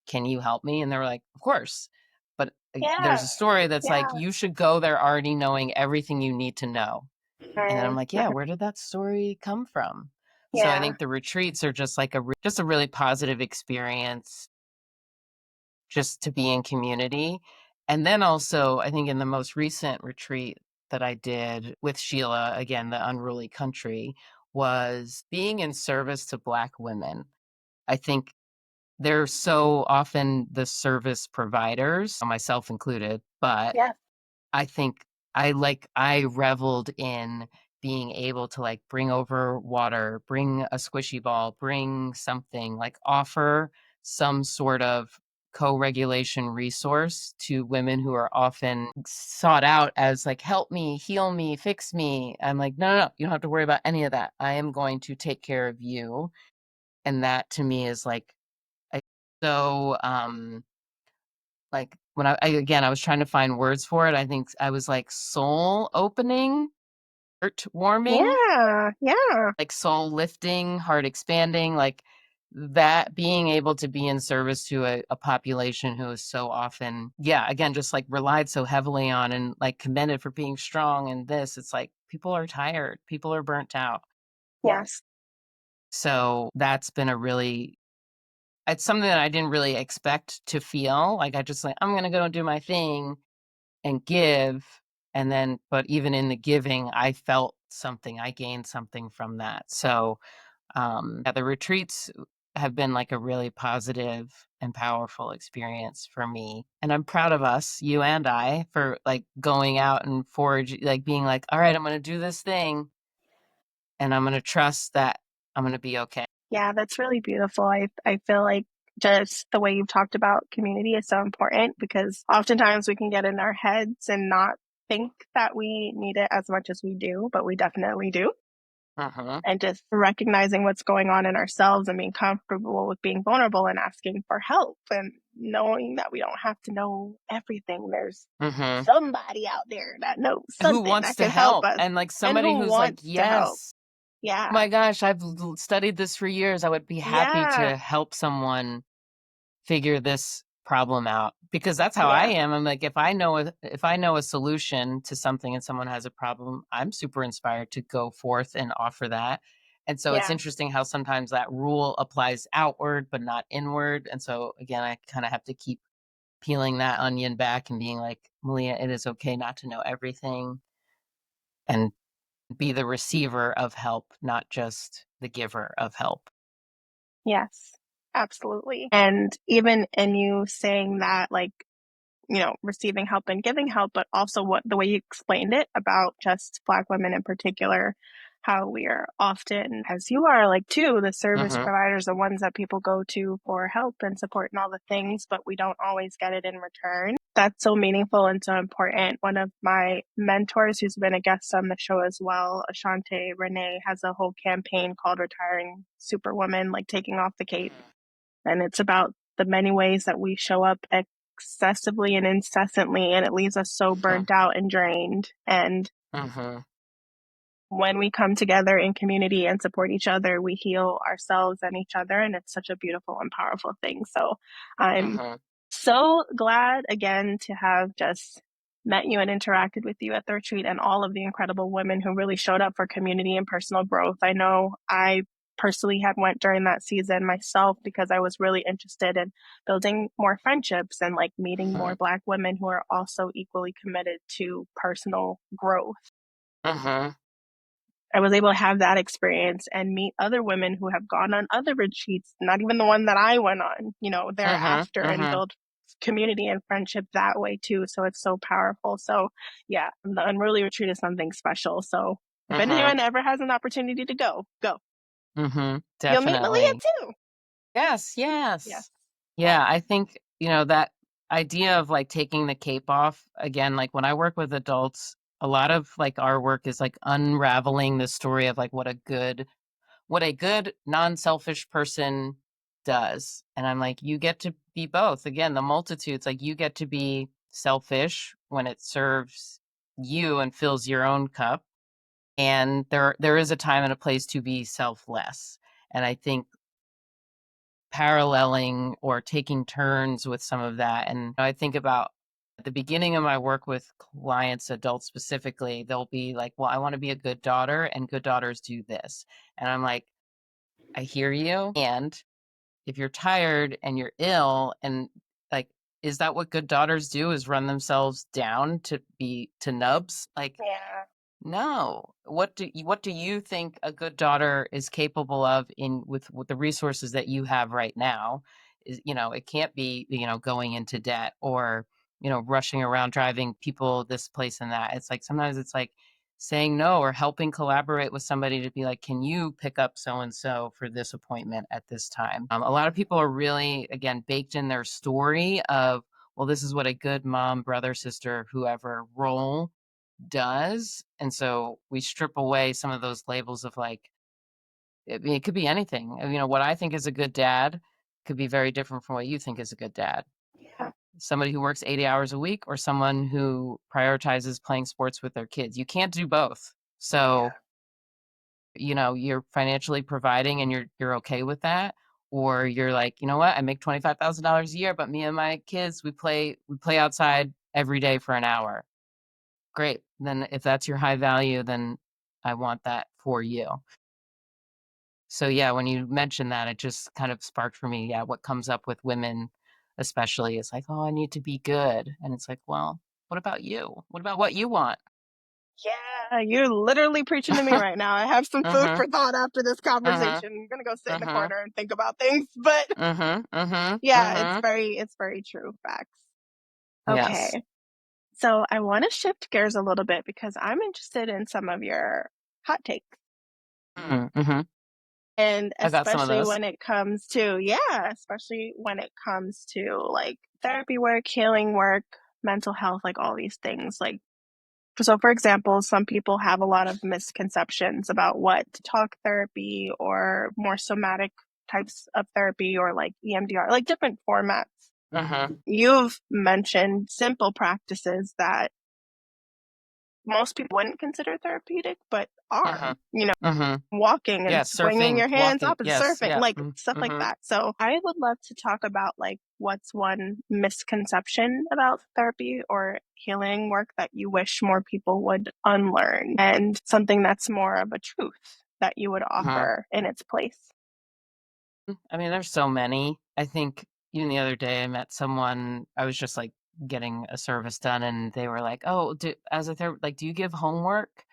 Can you help me? And they were like, of course. But there's Yeah. a story that's like, Yeah. you should go there already knowing everything you need to know. And then I'm like, yeah, where did that story come from? So I Yeah. think the retreats are just like just a really positive experience just to be in community. And then also, I think in the most recent retreat that I did with Sheila, again, the unruly country, was being in service to Black women. I think they're so often the service providers, myself included, but Yes. I think I reveled in being able to like bring over water, bring a squishy ball, bring something, like offer some sort of co-regulation resource to women who are often sought out as like, help me, heal me, fix me. I'm like, no, no, no, you don't have to worry about any of that. I am going to take care of you. And that to me is like, I so like when again, I was trying to find words for it. I think I was like soul opening, heart warming, Yeah. Yeah. like soul lifting, heart expanding, like that being able to be in service to a population who is so often, yeah, again, just like relied so heavily on and like commended for being strong and this, it's like people are tired, people are burnt out. Yes. So that's been a really, it's something that I didn't really expect to feel. Like I just like, I'm gonna go and do my thing and give, and then but even in the giving I felt something, I gained something from that. So yeah, the retreats have been like a really positive and powerful experience for me, and I'm proud of us, you and I, for like going out and forge, like being like, all right, I'm going to do this thing and I'm going to trust that I'm going to be okay. Yeah, that's really beautiful. I feel like just the way you've talked about community is so important because oftentimes we can get in our heads and not think that we need it as much as we do, but we definitely do. Uh-huh. And just recognizing what's going on in ourselves and being comfortable with being vulnerable and asking for help and knowing that we don't have to know everything. There's Mm-hmm. somebody out there that knows Who something wants that to can help help, us and like and somebody who who's like, wants to help. yes, oh Yeah. my gosh, I've studied this for years. I would be happy Yeah. to help someone figure this problem out, because that's how I Yeah. am. I'm like, if I know a solution to something and someone has a problem, I'm super inspired to go forth and offer that. And so it's Yeah. interesting how sometimes that rule applies outward but not inward. And so again, I kind of have to keep peeling that onion back and being like, Malia, it is okay not to know everything, and be the receiver of help, not just the giver of help. Yes. Absolutely. And even in you saying that, like, receiving help and giving help, but also what the way you explained it about just Black women in particular, how we are often, as you are, like, too, the service Mm-hmm. providers, the ones that people go to for help and support and all the things, but we don't always get it in return. That's so meaningful and so important. One of my mentors, who's been a guest on the show as well, Ashante Renee, has a whole campaign called Retiring Superwoman, like taking off the cape. And it's about the many ways that we show up excessively and incessantly, and it leaves us so burnt out and drained. And Mm-hmm. when we come together in community and support each other, we heal ourselves and each other. And it's such a beautiful and powerful thing. So I'm Mm-hmm. so glad again to have just met you and interacted with you at the retreat and all of the incredible women who really showed up for community and personal growth. I know I personally had went during that season myself because I was really interested in building more friendships and like meeting more Black women who are also equally committed to personal growth. Mm-hmm. I was able to have that experience and meet other women who have gone on other retreats, not even the one that I went on, thereafter, Mm-hmm. and Mm-hmm. build community and friendship that way too. So it's so powerful. So yeah, the Unruly Retreat is something special. So if Mm-hmm. anyone ever has an opportunity to go, go. Mm-hmm. You'll meet Malia Definitely. too. Yes, Yes. yes. Yes. Yeah, I think, that idea of like taking the cape off, again, like when I work with adults, a lot of like our work is like unraveling the story of like what a good non-selfish person does. And I'm like, you get to be both. Again, the multitudes, like you get to be selfish when it serves you and fills your own cup. And there is a time and a place to be selfless. And I think paralleling or taking turns with some of that. And I think about at the beginning of my work with clients, adults specifically, they'll be like, well, I want to be a good daughter, and good daughters do this. And I'm like, I hear you. And if you're tired and you're ill and like, is that what good daughters do, is run themselves down to be to nubs? Like, Yeah. no. What do you think a good daughter is capable of in with the resources that you have right now? Is, it can't be, going into debt or, rushing around driving people this place and that. It's like sometimes it's like saying no or helping collaborate with somebody to be like, can you pick up so and so for this appointment at this time? A lot of people are really, again, baked in their story of, well, this is what a good mom, brother, sister, whoever role does. And so we strip away some of those labels of like, I mean, it could be anything. What I think is a good dad could be very different from what you think is a good dad. Yeah. Somebody who works 80 hours a week or someone who prioritizes playing sports with their kids. You can't do both. So, Yeah. you're financially providing and you're okay with that. Or you're like, you know what, I make $25,000 a year, but me and my kids, we play outside every day for an hour. Great. Then if that's your high value, then I want that for you. So yeah, when you mentioned that, it just kind of sparked for me, yeah, what comes up with women especially is like, oh, I need to be good. And it's like, well, what about you? What about what you want? Yeah, you're literally preaching to me right now. I have some food Mm-hmm. for thought after this Mm-hmm. conversation. I'm gonna go sit in the Mm-hmm. corner and think about things. But Mm-hmm. Mm-hmm. yeah, Mm-hmm. it's very true. Facts. Yes. Okay. So I want to shift gears a little bit because I'm interested in some of your hot takes. Mm-hmm. And I got some of especially those. when it comes to, yeah, especially when it comes to like therapy work, healing work, mental health, like all these things. Like, so for example, some people have a lot of misconceptions about what talk therapy or more somatic types of therapy or like EMDR, like different formats. Mm-hmm. You've mentioned simple practices that most people wouldn't consider therapeutic, but are, Mm-hmm. Mm-hmm. walking and Yeah, swinging surfing, your hands walking. up and Yes. surfing, Yeah. like stuff like Mm-hmm. that. So I would love to talk about like what's one misconception about therapy or healing work that you wish more people would unlearn and something that's more of a truth that you would Mm-hmm. offer in its place. I mean, there's so many. I think even the other day I met someone, I was just like getting a service done and they were like, "Oh, as a therapist, like, do you give homework?"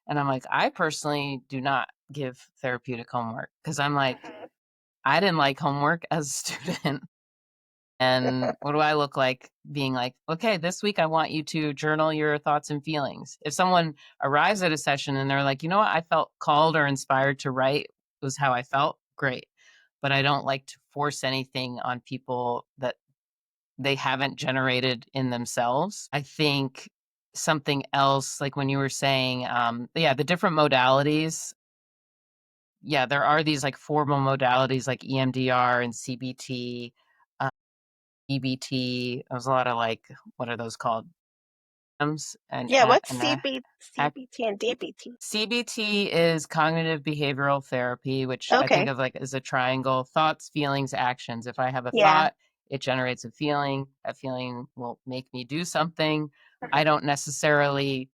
And I'm like, "I personally do not give therapeutic homework because I'm like, I didn't like homework as a student." And what do I look like being like, okay, this week I want you to journal your thoughts and feelings. If someone arrives at a session and they're like, you know what, I felt called or inspired to write, was how I felt, great. But I don't like to force anything on people that they haven't generated in themselves. I think something else, like when you were saying, yeah, the different modalities. Yeah, there are these like formal modalities like EMDR and CBT, EBT. There's a lot of like, what are those called? And Yeah, what's and CBT and DBT? CBT is cognitive behavioral therapy, which I think Okay. of like as a triangle: thoughts, feelings, actions. If I have a Yeah. thought, it generates a feeling. That feeling will make me do something. I don't necessarily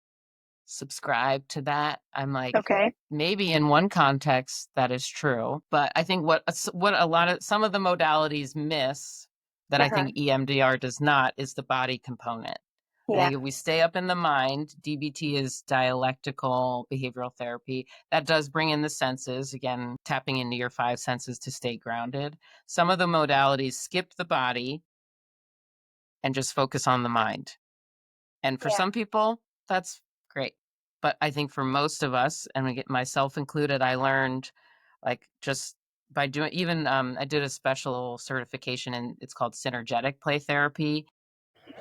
subscribe to that. I'm like, Okay. maybe in one context that is true, but I think what a lot of some of the modalities miss that I Uh-huh. think EMDR does not is the body component. I Yeah. think if we stay up in the mind, DBT is dialectical behavioral therapy. That does bring in the senses, again, tapping into your five senses to stay grounded. Some of the modalities skip the body and just focus on the mind. And for Yeah. some people, that's great. But I think for most of us, and we get myself included, I learned like just by doing even I did a special certification and it's called synergetic play therapy.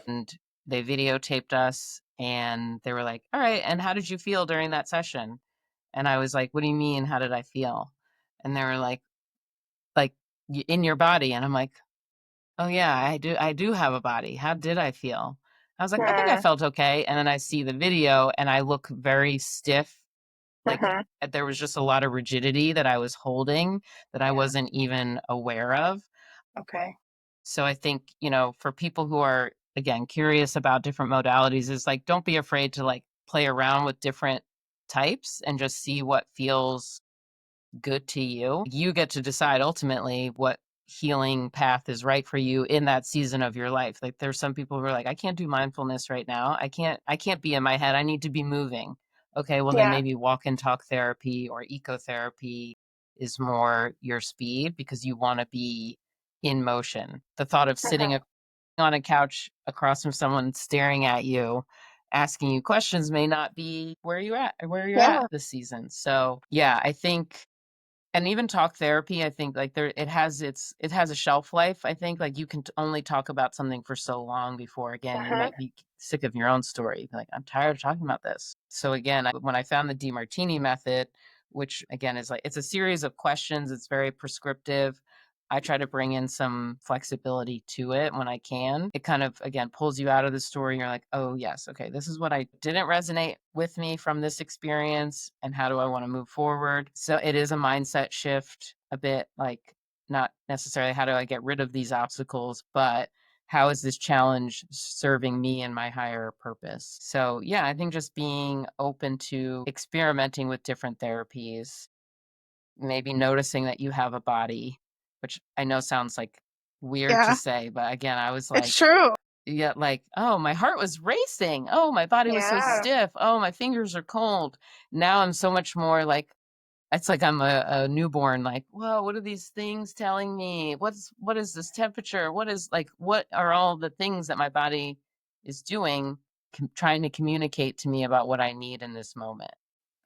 And they videotaped us and they were like, all right, and how did you feel during that session? And I was like, what do you mean? How did I feel? And they were like in your body. And I'm like, oh yeah, I do have a body. How did I feel? I was like, I think I Uh, felt okay. And then I see the video and I look very stiff. Like uh-huh. there was just a lot of rigidity that I was holding that I Yeah. wasn't even aware of. Okay. So I think, for people who are again curious about different modalities, is like don't be afraid to like play around with different types and just see what feels good to you. You get to decide ultimately what healing path is right for you in that season of your life. Like there's some people who are like, I can't do mindfulness right now. I can't be in my head. I need to be moving. Okay, well then Yeah. maybe walk and talk therapy or ecotherapy is more your speed because you want to be in motion. The thought of sitting Uh-huh. on a couch across from someone staring at you asking you questions may not be where you're at Yeah. this season. So yeah, I think, and even talk therapy, I think like it has a shelf life. I think like you can only talk about something for so long before again you Uh-huh. might be sick of your own story. Like I'm tired of talking about this. So again, when I found the DeMartini method, which again is like it's a series of questions, it's very prescriptive. I try to bring in some flexibility to it when I can. It kind of again pulls you out of the story. You're like, oh yes, okay, this is what I didn't resonate with me from this experience, and how do I want to move forward? So it is a mindset shift, a bit like not necessarily how do I get rid of these obstacles, but how is this challenge serving me and my higher purpose? So yeah, I think just being open to experimenting with different therapies, maybe noticing that you have a body, which I know sounds like weird to Yeah. say, but again, I was It's like, true. yeah, like, oh, my heart was racing. Oh, my body was so Yeah. stiff. Oh, my fingers are cold. Now I'm so much more like, it's like I'm a newborn, like, whoa, what are these things telling me? What is this temperature? What is like, what are all the things that my body is doing, trying to communicate to me about what I need in this moment?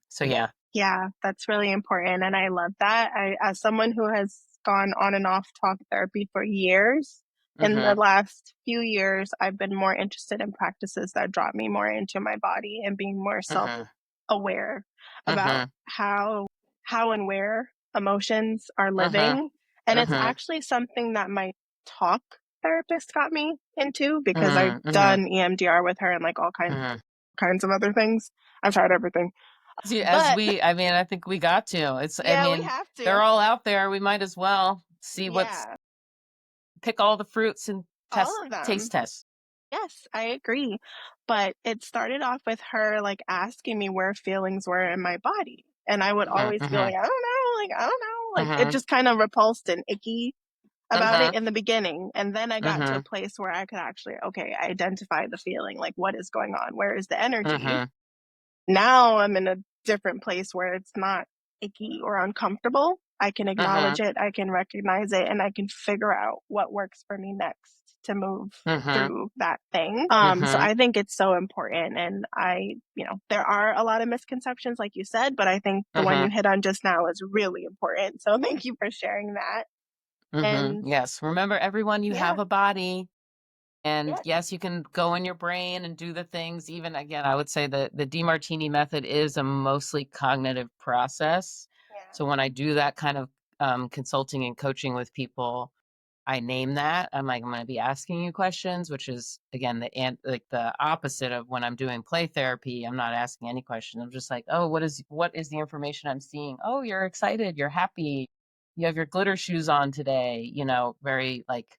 So yeah. Yeah, that's really important. And I love that. As someone who has gone on and off talk therapy for years, in the Mm-hmm. last few years, I've been more interested in practices that draw me more into my body and being more self Mm-hmm. aware about Mm-hmm. how and where emotions are Mm-hmm. living. And it's Mm-hmm. actually something that my talk therapist got me into because I've Mm-hmm. Mm-hmm. done EMDR with her and like all Mm-hmm. kinds of other things. I've tried everything. See, But I mean, I think we got to. I yeah, we mean, have they're to. all out there. We might as well see Yeah, pick all the fruits and all of taste them. test. Yes, I agree. But it started off with her like asking me where feelings were in my body. And I would Mhm, always be mhm, like, I don't know, like, I don't know. Like, it mhm, just kind of repulsed and icky about it mhm, in the beginning. And then I got to a mhm, place where I could actually, okay, identify the feeling. Like, what is going on? Where is the energy? mhm, Now I'm in a different place where it's not icky or uncomfortable. I can mhm, acknowledge it, I can recognize it, and I can figure out what works for me next to move mhm, through that thing. So mhm, I think it's so important. And there are a lot of misconceptions, like you said, but I think the one you mhm, hit on just now is really important. So thank you for sharing that. mhm. And Yes, remember everyone, you yeah, have a body. And yeah, yes, you can go in your brain and do the things. Even again, I would say that the DeMartini method is a mostly cognitive process. yeah, So when I do that kind of consulting and coaching with people, I name that. I'm like, I'm going to be asking you questions, which is again like the opposite of when I'm doing play therapy. I'm not asking any questions. I'm just like, oh, what is the information I'm seeing? Oh, you're excited, you're happy, you have your glitter shoes on today. Very like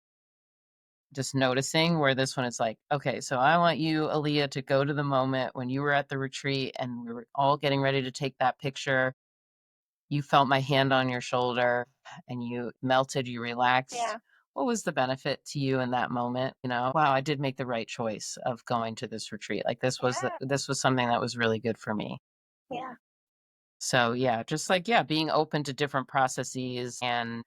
just noticing. Where this one is like, okay, so I want you, Aaliyah, to go to the moment when you were at the retreat and we were all getting ready to take that picture. You felt my hand on your shoulder and you melted, you relaxed. yeah, What was the benefit to you in that moment? Wow, I did make the right choice of going to this retreat. Like yeah, this was something that was really good for me. yeah. So yeah, just like yeah, being open to different processes. And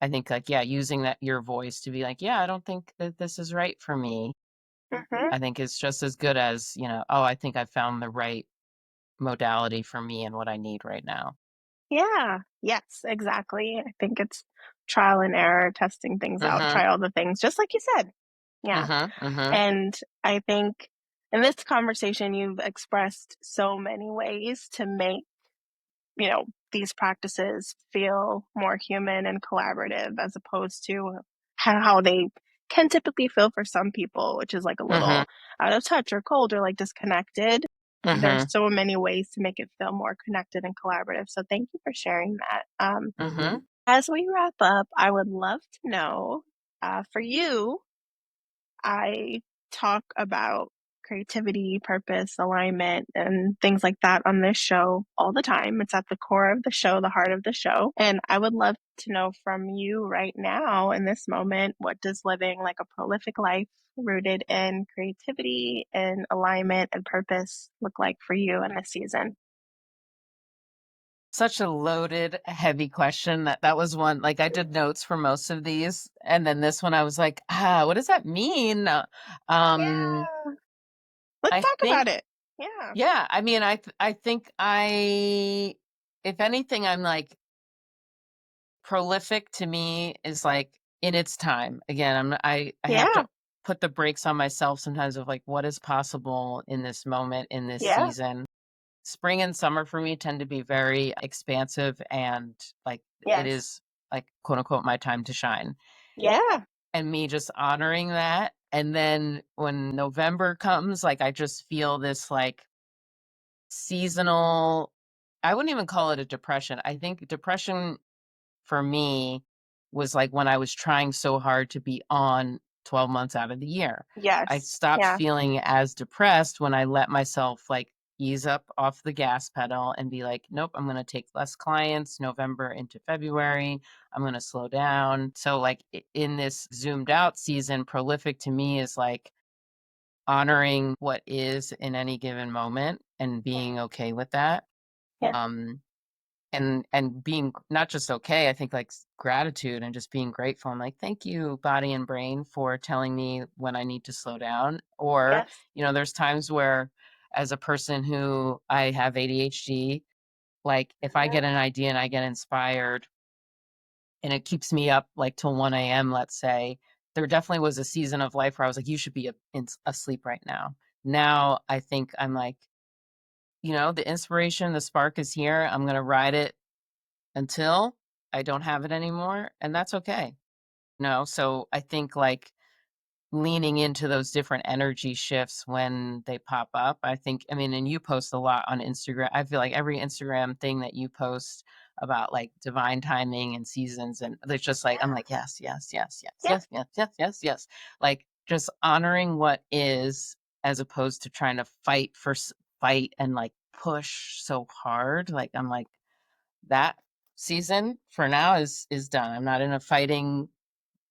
I think like yeah, using that your voice to be like, yeah, I don't think that this is right for me. Hmm. I think it's just as good as, oh, I think I found the right modality for me and what I need right now. Yeah. Yes, exactly. I think it's trial and error, testing things out, Mhm. try all the things, just like you said. Yeah. Mhm. Mhm. And I think in this conversation, you've expressed so many ways to make, these practices feel more human and collaborative as opposed to how they can typically feel for some people, which is like a Mhm. little out of touch or cold or like disconnected. There's Mhm. so many ways to make it feel more connected and collaborative. So thank you for sharing that. Mhm. As we wrap up, I would love to know for you, I talk about creativity, purpose, alignment, and things like that on this show all the time. It's at the core of the show, the heart of the show. And I would love to know from you right now in this moment, what does living like a prolific life rooted in creativity and alignment and purpose look like for you in this season? Such a loaded, heavy question. That was one, like I did notes for most of these, and then this one I was like, what does that mean? Um, Yeah, let's I talk think, about it. Yeah, yeah, I mean, I think if anything, I'm like prolific to me is like in its time. Again, I have to yeah, put the brakes on myself sometimes of like what is possible in this moment, in this yeah, season. Spring and summer for me tend to be very expansive and like it yes, is like quote unquote my time to shine. yeah, And me just honoring that. And then when November comes, like I just feel this like seasonal, I wouldn't even call it a depression. I think depression for me was like when I was trying so hard to be on 12 months out of the year. I yes, stopped yeah, feeling as depressed when I let myself like ease up off the gas pedal and be like, nope, I'm going to take less clients November into February. I'm going to slow down. So, like, in this zoomed out season, prolific to me is like honoring what is in any given moment and yeah, being okay with that. yeah, Um, and being not just okay, I think like gratitude and just being grateful. I'm like, thank you, body and brain, for telling me when I need to slow down. Or, yes, there's times where as a person who I have ADHD, like if I mhm, get an idea and I get inspired and it keeps me up like till 1 a.m., let's say, there definitely was a season of life where I was like, you should be asleep right now. Now I think I'm like, the inspiration, the spark is here. I'm going to ride it until I don't have it anymore, and that's okay. No, so I think like leaning into those different energy shifts when they pop up. I mean, and you post a lot on Instagram. I feel like every Instagram thing that you post about like divine timing and seasons, and there's just like, I'm yeah, like, yes, yes, yes, yes, yeah, yes, yes, yes, yes, yes. Like just honoring what is as opposed to trying to fight and like push so hard. Like, I'm like, that season for now is done. I'm not in a fighting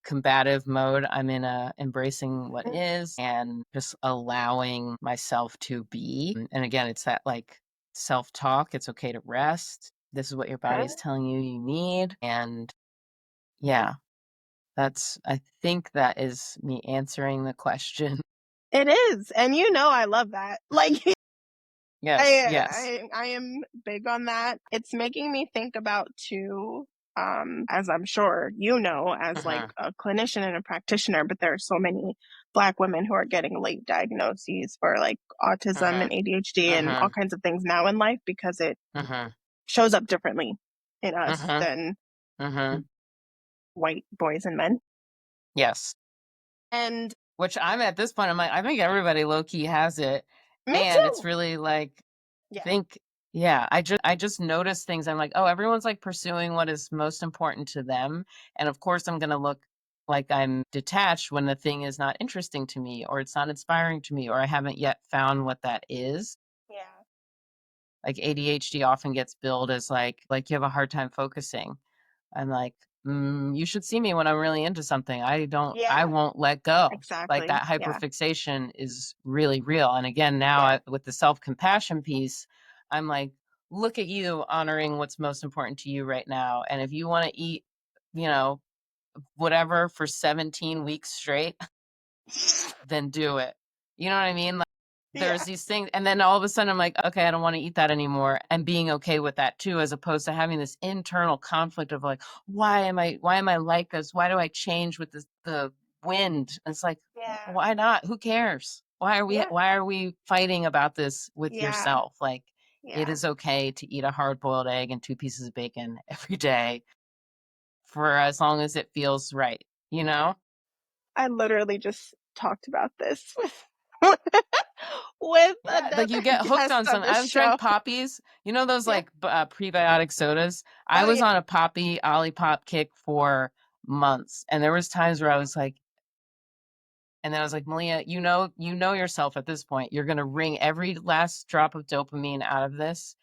combative mode. I'm in a embracing what mhm, is and just allowing myself to be. And again, it's that like self-talk. It's okay to rest. This is what your body is mhm. telling you you need. And yeah, I think that is me answering the question. It is, and I love that. Like, Yes, yes. I am big on that. It's making me think about too, as I'm sure as like Uh-huh. a clinician and a practitioner, but there are so many Black women who are getting late diagnoses for like autism Uh-huh. and ADHD and Uh-huh. all kinds of things now in life because it Uh-huh. shows up differently in us Uh-huh. than Uh-huh. white boys and men. Yes. And Which I'm at this point, I'm like, I think everybody low key has it. me And it's too. really like, Yeah. think, yeah, I just notice things. I'm like, oh, everyone's like pursuing what is most important to them. And of course, I'm going to look like I'm detached when the thing is not interesting to me or it's not inspiring to me or I haven't yet found what that is. Yeah. Like ADHD often gets billed as like you have a hard time focusing. I'm like, you should see me when I'm really into something. I Yeah. won't let go. Like Exactly. that Yeah. hyperfixation is really real. And again, now Yeah. with the self compassion piece, I'm like, look at you honoring what's most important to you right now. And if you want to eat, you know, whatever for 17 weeks straight, then do it. You know what I mean? Like, there's Yeah. these things, and then all of a sudden I'm like, okay, I don't want to eat that anymore, and being okay with that too, as opposed to having this internal conflict of like, why am I like this? Why do I change with the wind? And it's like, Yeah. why not? Who cares? Why are we Yeah. why are we fighting about this with Yeah. yourself? Like, it Yeah. is okay to eat a hard boiled egg and two pieces of bacon every day for as long as it feels right, you know? I literally just talked about this with with Yeah, like another you get hooked guest on on something. this I've drank show. poppies. You know those Yeah. like prebiotic sodas? I Oh was yeah. on a poppy Olipop kick for months, and there was times where I was like, And then I was like, Malia, you know yourself at this point. You're gonna wring every last drop of dopamine out of this,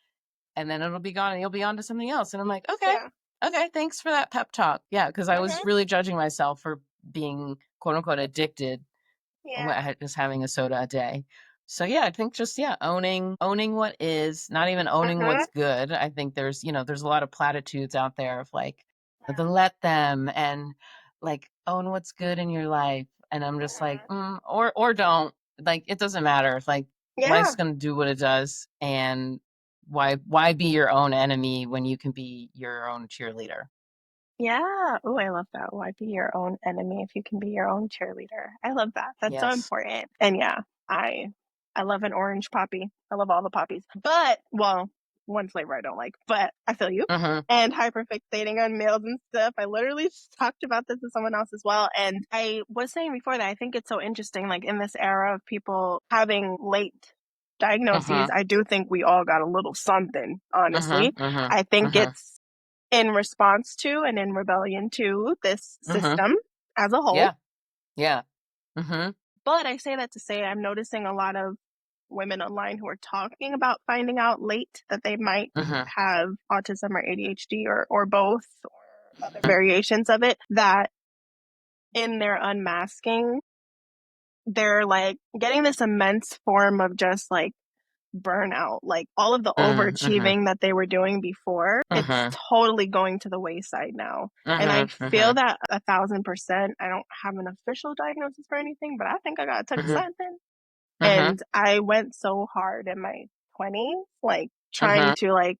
and then it'll be gone, and you'll be on to something else. And I'm like, okay, Yeah. okay, thanks for that pep talk. Yeah, because I was Mhm. really judging myself for being quote unquote addicted Yeah. just having a soda a day. So yeah, I think just yeah, owning what is, not even owning Mhm. what's good. I think there's a lot of platitudes out there of like the let them and like own what's good in your life. And I'm just like, Mhm. or don't. Like it doesn't matter. Like life's Yeah. gonna do what it does, and why be your own enemy when you can be your own cheerleader? Yeah. Oh, I love that. Why be your own enemy if you can be your own cheerleader? I love that. That's so Yes. important. And yeah, I I love an orange poppy. I love all the poppies. But well, one flavor I don't like, but I feel you. Mm-hmm. And hyperfixating on males and stuff. I literally talked about this with someone else as well. And I was saying before that I think it's so interesting, like in this era of people having late diagnoses, Mm-hmm. I do think we all got a little something, honestly. Mm-hmm. Mm-hmm. I think Mm-hmm. it's in response to and in rebellion to this Mm-hmm. system as a whole. Yeah. Yeah. Mm-hmm. But I say that to say I'm noticing a lot of women online who are talking about finding out late that they might Mm-hmm. have autism or ADHD or both or other variations of it, that in their unmasking, they're like getting this immense form of just like burnout. Like all of the Mm-hmm. overachieving that they were doing before, it's Mm-hmm. totally going to the wayside now. And I Mm-hmm. feel Mm-hmm. that 1,000%. I don't have an official diagnosis for anything, but I think I got took Mm-hmm. something. Mm-hmm. And I went so hard in my 20s, like trying Mm-hmm. to like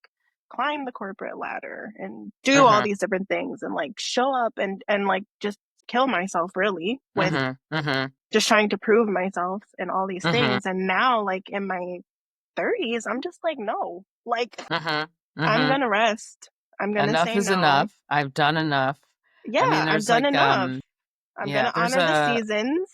climb the corporate ladder and do all Mm-hmm. these different things and like show up and like just kill myself really with Mm-hmm. Mm-hmm. just trying to prove myself and all these Mm-hmm. things. And now like in my 30s, I'm just like, no, like Mm-hmm. I'm Mm-hmm. gonna rest. I'm gonna Enough say is no. enough. I've done enough. I mean, Yeah, I've there's done like enough. I'm yeah, gonna there's honor the a seasons.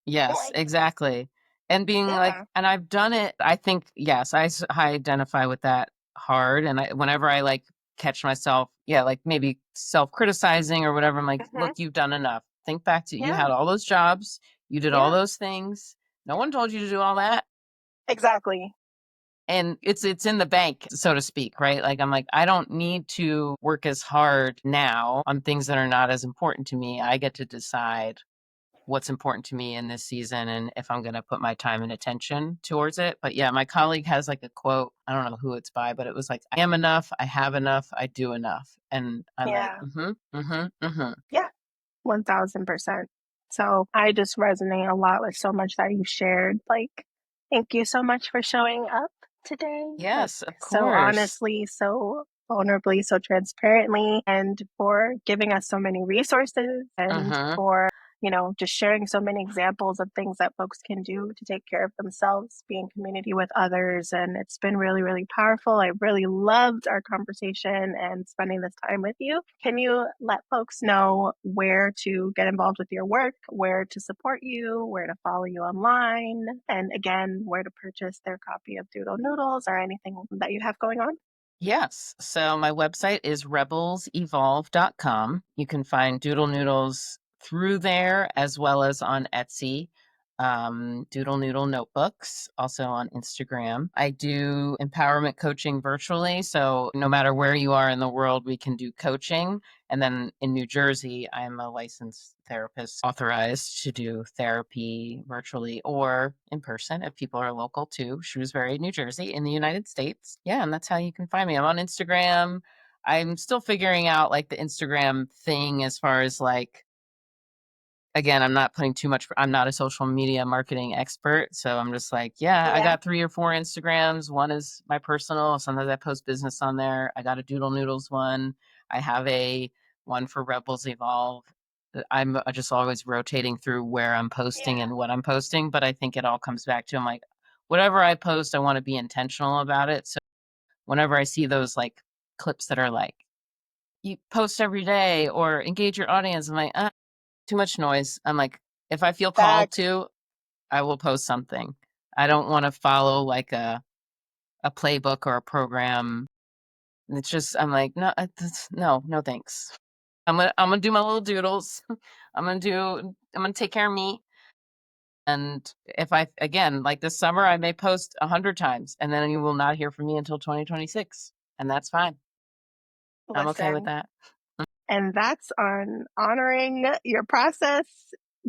yes, Like, exactly. And being like, yeah. and I've done it. I think, yes, I identify with that hard. And whenever I like catch myself, yeah, like maybe self-criticizing or whatever, I'm like, Hmm. look, you've done enough. Think back to you Yeah. had all those jobs, you did all Yeah. those things. No one told you to do all that. Exactly. And it's in the bank, so to speak, right? Like I'm like, I don't need to work as hard now on things that are not as important to me. I get to decide what's important to me in this season and if I'm going to put my time and attention towards it. But yeah, my colleague has like a quote. I don't know who it's by, but it was like, I am enough, I have enough, I do enough. And I'm like, Yeah. mm-hmm, mm-hmm, mm-hmm. Yeah. 1,000%. So I just resonate a lot with so much that you shared. Like, thank you so much for showing up today. Like, Yes, of so course. honestly, so vulnerably, so transparently, and for giving us so many resources and Mm-hmm. for just sharing so many examples of things that folks can do to take care of themselves, be in community with others. And it's been really, really powerful. I really loved our conversation and spending this time with you. Can you let folks know where to get involved with your work, where to support you, where to follow you online, and again, where to purchase their copy of Doodle Noodles or anything that you have going on? Yes. So my website is rebelsevolve.com. You can find Doodle Noodles through there as well as on Etsy. Doodle Noodle Notebooks, also on Instagram. I do empowerment coaching virtually. So no matter where you are in the world, we can do coaching. And then in New Jersey, I'm a licensed therapist authorized to do therapy virtually or in person if people are local too. Shrewsbury, New Jersey, in the United States. Yeah, and that's how you can find me. I'm on Instagram. I'm still figuring out like the Instagram thing as far as like, again, I'm not putting too much, I'm not a social media marketing expert. So I'm just like, yeah, I Yeah. got 3 or 4 Instagrams. One is my personal. Sometimes I post business on there. I got a Doodle Noodles one. I have a one for Rebels Evolve. I'm just always rotating through where I'm posting Yeah. and what I'm posting. But I think it all comes back to I'm like, whatever I post, I want to be intentional about it. So whenever I see those like clips that are like, you post every day or engage your audience, I'm like, too much noise. I'm like, if I feel called Facts. to, I will post something. I don't want to follow like a playbook or a program. It's just I'm like, no, no, no, thanks. I'm gonna do my little doodles. I'm gonna take care of me. And if I, again, like this summer, I may post 100 times and then you will not hear from me until 2026. And that's fine. I'm okay with Listen, that. and that's on honoring your process,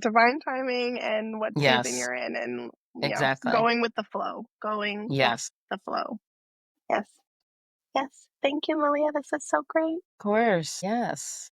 divine timing, and what season Yes, you're in, and exactly. going with the flow, going with Yes, the flow. Yes, yes. Thank you, Malia. This is so great. of course. Yes.